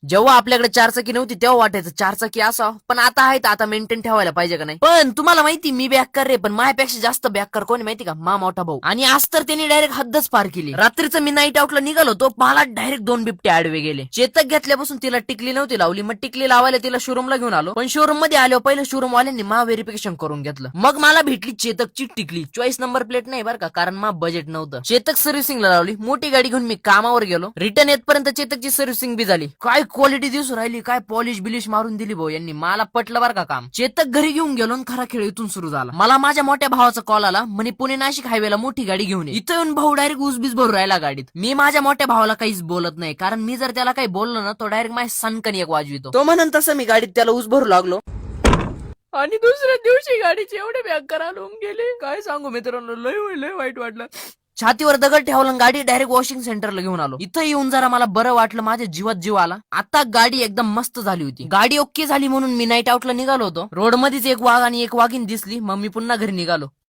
जेव्हा आपल्याकडे चारचाकी नव्हती तेव्हा वाटायचं चारचाकी असावं, पण आता आहे तर आता मेंटेन ठेवायला पाहिजे का नाही. पण तुम्हाला माहिती मी बॅकर रे, पण माझ्यापेक्षा जास्त बॅकर कोणी माहिती का, मा मोठा भाऊ. आणि आज तर त्यांनी डायरेक्ट हद्दच पार केली. रात्रीचं मी नाईट आउटला निघालो तो मला डायरेक्ट 2 बिबटे आडवे गेले. चेतक घेतल्यापासून तिला टिकली नव्हती लावली, मग टिकली लावायला तिला शोरूमला घेऊन आलो. पण शोरूम मध्ये आलो पहिलं शोरूम वाल्यांनी मा व्हेरिफिकेशन करून घेतलं. मग मला भेटली चेतकची टिकली. चॉईस नंबर प्लेट नाही बरं का, कारण मा बजेट नव्हतं. चेतक सर्व्हिसिंगला लावली, मोठी गाडी घेऊन मी कामावर गेलो. रिटर्न येतपर्यंत चेतकची सर्व्हिसिंग बी झाली. काय क्वालिटी दिसून राहिली, काय पॉलिश बिलिश मारून दिली भाऊ यांनी. मला पटलं बरं का काम. चेतक घरी घेऊन गेलो आणि खरा खेळ इथून सुरू झाला. मला माझ्या मोठ्या भावाचा कॉल आला, म्हणे पुणे नाशिक हायवेला मोठी गाडी घेऊन ये. इथं येऊन भाऊ डायरेक्ट उसबीस भरू राहिला गाडीत. मी माझ्या मोठ्या भावाला काहीच बोलत नाही, कारण मी जर त्याला काही बोललो ना तो डायरेक्ट माझ्या सनकन एक वाजवितो. तो म्हणून तसं मी गाडीत त्याला ऊस भरू लागलो. आणि दुसऱ्या दिवशी गाडीचे एवढे बॅकर आलून गेले, काय सांगू मित्रांनो, लय वाईट वाटलं. छातीवर दगड ठेवला गाडी डायरेक्ट वॉशिंग सेंटरला घेऊन आलो. इथं येऊन जरा मला बरं वाटलं, माझ्या जीवात जीव आला. आता गाडी एकदम मस्त झाली होती. गाडी ओके झाली म्हणून मी नाईट आउटला निघालो होतो. रोड मध्येच एक वाघ आणि एक वाघीण दिसली, मग मी पुन्हा घरी निघालो.